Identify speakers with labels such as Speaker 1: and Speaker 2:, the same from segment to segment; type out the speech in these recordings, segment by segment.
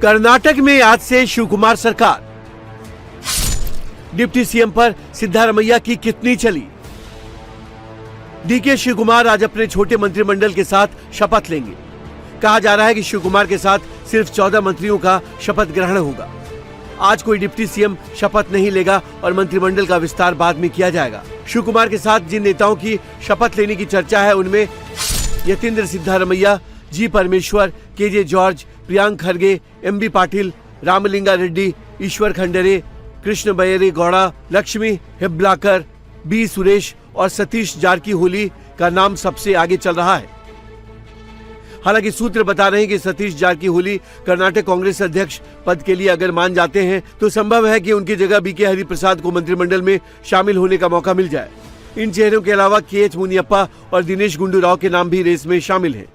Speaker 1: कर्नाटक में आज से शिवकुमार सरकार। डिप्टी सीएम पर सिद्धारमैया की कितनी चली। डीके शिवकुमार आज अपने छोटे मंत्रिमंडल के साथ शपथ लेंगे। कहा जा रहा है कि शिवकुमार के साथ सिर्फ 14 मंत्रियों का शपथ ग्रहण होगा। आज कोई डिप्टी सीएम शपथ नहीं लेगा और मंत्रिमंडल का विस्तार बाद में किया जाएगा। शिवकुमार के साथ जिन नेताओं की शपथ लेने की चर्चा है उनमें Yatindra Siddaramaiah, G Parameshwara, K J George, Priyank Kharge, M B Patil, Ramalinga Reddy, Eshwar Khandre, Krishna Byre Gowda, Lakshmi Hebbalkar, B Suresh और सतीश जारकीहोली का नाम सबसे आगे चल रहा है। हालांकि सूत्र बता रहे हैं कि सतीश जारकीहोली कर्नाटक कांग्रेस अध्यक्ष पद के लिए अगर मान जाते हैं तो संभव है कि उनकी जगह बीके हरिप्रसाद को मंत्रिमंडल में शामिल होने का मौका मिल जाए। इन चेहरों के अलावा के.एच. मुनियप्पा और दिनेश गुंडू राव के नाम भी रेस में शामिल हैं।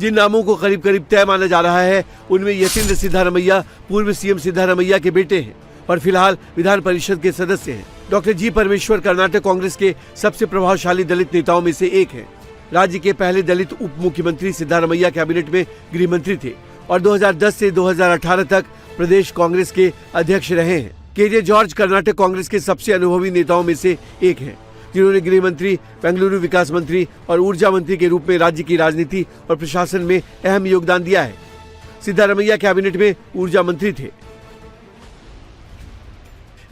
Speaker 1: जिन नामों को करीब करीब तय माना जा रहा है उनमें यतीन्द्र सिद्धारमैया पूर्व सीएम सिद्धारमैया के बेटे हैं और फिलहाल विधान परिषद के सदस्य हैं। डॉक्टर जी परमेश्वर कर्नाटक कांग्रेस के सबसे प्रभावशाली दलित नेताओं में से एक हैं। राज्य के पहले दलित उप मुख्यमंत्री सिद्धारमैया कैबिनेट में गृह मंत्री थे और 2010 से 2018 तक प्रदेश कांग्रेस के अध्यक्ष रहे हैं। केजे जॉर्ज कर्नाटक कांग्रेस के सबसे अनुभवी नेताओं में से एक हैं, जिन्होंने गृह मंत्री, बेंगलुरु विकास मंत्री और ऊर्जा मंत्री के रूप में राज्य की राजनीति और प्रशासन में अहम योगदान दिया है। सिद्धारमैया कैबिनेट में ऊर्जा मंत्री थे।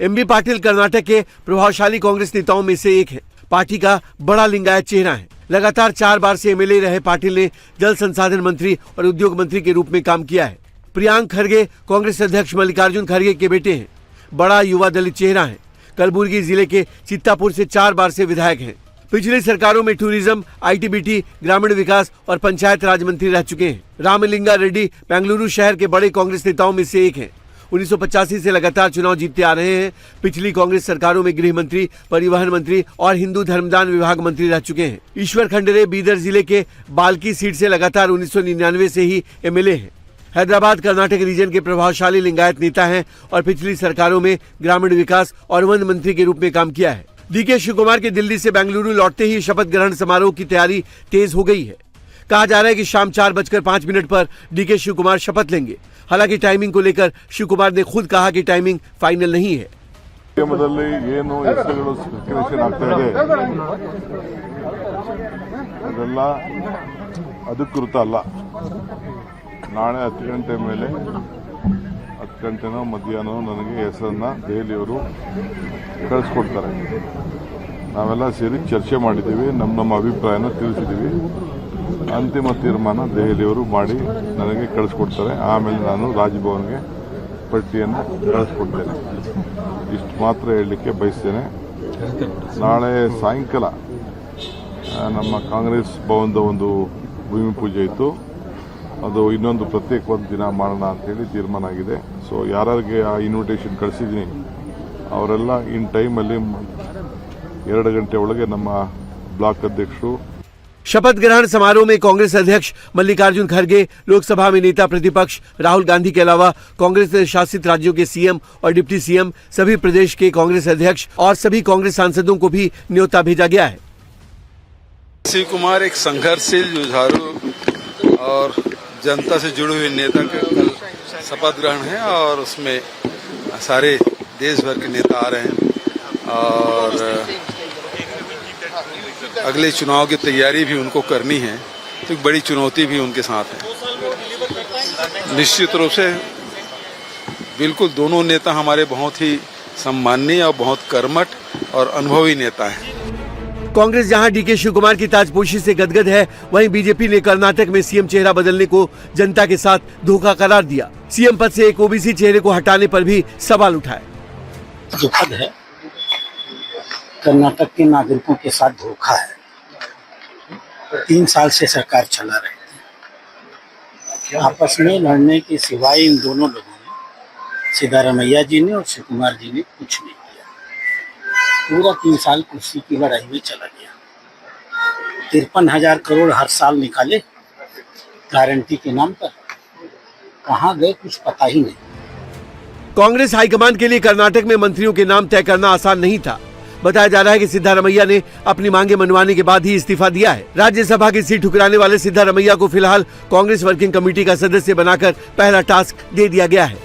Speaker 1: एमबी पाटिल कर्नाटक के प्रभावशाली कांग्रेस नेताओं में से एक है। पार्टी का बड़ा लिंगायत चेहरा है। लगातार 4 बार से एमएलए रहे पाटिल ने जल संसाधन मंत्री और उद्योग मंत्री के रूप में काम किया है। प्रियांक खरगे कांग्रेस अध्यक्ष मल्लिकार्जुन खरगे के बेटे हैं। बड़ा युवा दलित चेहरा है। कलबुर्गी जिले के चित्तापुर से 4 बार से विधायक हैं। पिछली सरकारों में टूरिज्म, आईटीबीटी, ग्रामीण विकास और पंचायत राज मंत्री रह चुके हैं। रामलिंगा रेड्डी बेंगलुरु शहर के बड़े कांग्रेस नेताओं में से एक हैं। 1985 से लगातार चुनाव जीतते आ रहे हैं। पिछली कांग्रेस सरकारों में गृह मंत्री, परिवहन मंत्री और हिंदू धर्मदान विभाग मंत्री रह चुके हैं। ईश्वर खंडरे बीदर जिले के बाल्की सीट से लगातार 1999 से ही एमएलए हैं। हैदराबाद कर्नाटक रीजन के प्रभावशाली लिंगायत नेता हैं और पिछली सरकारों में ग्रामीण विकास और वन मंत्री के रूप में काम किया है। डीके शिवकुमार के दिल्ली से बेंगलुरु लौटते ही शपथ ग्रहण समारोह की तैयारी तेज हो गई है। कहा जा रहा है कि शाम 4:05 पर डीके शिवकुमार शपथ लेंगे। हालांकि टाइमिंग को लेकर शिवकुमार ने खुद कहा कि टाइमिंग फाइनल नहीं है।
Speaker 2: ನಾಳೆ 10 ಗಂಟೆ ಮೇಲೆ 10 ಗಂಟೆನೋ ಮಧ್ಯಾಹ್ನ ನನಗೆ ಹೆಸರನ್ನ ದೆಹಲಿಯವರು ಕಳಿಸ್ಕೊಡ್ತಾರೆ. ನಾವೆಲ್ಲ ಸೇರಿ ಚರ್ಚೆ ಮಾಡಿದ್ದೀವಿ, ನಮ್ಮ ಅಭಿಪ್ರಾಯನ ತಿಳಿಸಿದ್ದೀವಿ. ಅಂತಿಮ ತೀರ್ಮಾನ ದೆಹಲಿಯವರು ಮಾಡಿ ನನಗೆ ಕಳಿಸ್ಕೊಡ್ತಾರೆ. ಆಮೇಲೆ ನಾನು ರಾಜಭವನ್ಗೆ ಪಟ್ಟಿಯನ್ನು ಕಳಿಸ್ಕೊಡ್ತೇನೆ. ಇಷ್ಟು ಮಾತ್ರ ಹೇಳಲಿಕ್ಕೆ ಬಯಸ್ತೇನೆ. ನಾಳೆ ಸಾಯಂಕಾಲ ನಮ್ಮ ಕಾಂಗ್ರೆಸ್ ಭವನದ ಒಂದು ಭೂಮಿ ಪೂಜೆ ಇತ್ತು. ಅದು ಇನ್ನೊಂದು ಪ್ರತ್ಯೇಕವಾದ ದಿನ ಮಾಡೋಣ ಅಂತ ಹೇಳಿ ತೀರ್ಮಾನ ಆಗಿದೆ. ಸೊ ಯಾರಿಗೆ ಆ ಇನ್ವಿಟೇಷನ್ ಕಳಿಸಿದ್ದೀನಿ ಅವರೆಲ್ಲ ಇನ್ ಟೈಮಲ್ಲಿ 2 ಗಂಟೆ ಒಳಗೆ ನಮ್ಮ ಬ್ಲಾಕ್ ಅಧ್ಯಕ್ಷರು।
Speaker 1: शपथ ग्रहण समारोह में कांग्रेस अध्यक्ष मल्लिकार्जुन खरगे, लोकसभा में नेता प्रतिपक्ष राहुल गांधी के अलावा कांग्रेस शासित राज्यों के सीएम और डिप्टी सीएम, सभी प्रदेश के कांग्रेस अध्यक्ष और सभी कांग्रेस सांसदों को भी न्योता भेजा गया है।
Speaker 3: शिव कुमार एक संघर्षशील, जुझारू और जनता से जुड़े हुए नेता का कल शपथ ग्रहण है और उसमें सारे देश भर के नेता आ रहे हैं और अगले चुनाव की तैयारी भी उनको करनी है, तो एक बड़ी चुनौती भी उनके साथ है। निश्चित रूप से बिल्कुल दोनों नेता हमारे बहुत ही सम्माननीय और बहुत कर्मठ और अनुभवी नेता हैं।
Speaker 1: कांग्रेस जहां डीके शिवकुमार की ताजपोशी से गदगद है, वहीं बीजेपी ने कर्नाटक में सीएम चेहरा बदलने को जनता के साथ धोखा करार दिया। सीएम पद से एक ओबीसी चेहरे को हटाने पर भी सवाल उठाए।
Speaker 4: दुखद है, कर्नाटक के नागरिकों के साथ धोखा है। 3 साल से सरकार चला रही थी। आपस में लड़ने के सिवाय इन दोनों लोगों ने, सिद्धारमैया जी ने और शिवकुमार जी ने, कुछ नहीं किया। पूरा 3 साल कुर्सी की लड़ाई में चला गया। 53,000 करोड़ हर साल निकाले गारंटी के नाम पर, कहाँ गए कुछ पता ही नहीं।
Speaker 1: कांग्रेस हाईकमान के लिए कर्नाटक में मंत्रियों के नाम तय करना आसान नहीं था। बताया जा रहा है कि सिद्धारमैया ने अपनी मांगे मनवाने के बाद ही इस्तीफा दिया है। राज्यसभा की सीट ठुकराने वाले सिद्धारमैया को फिलहाल कांग्रेस वर्किंग कमेटी का सदस्य बनाकर पहला टास्क दे दिया गया है।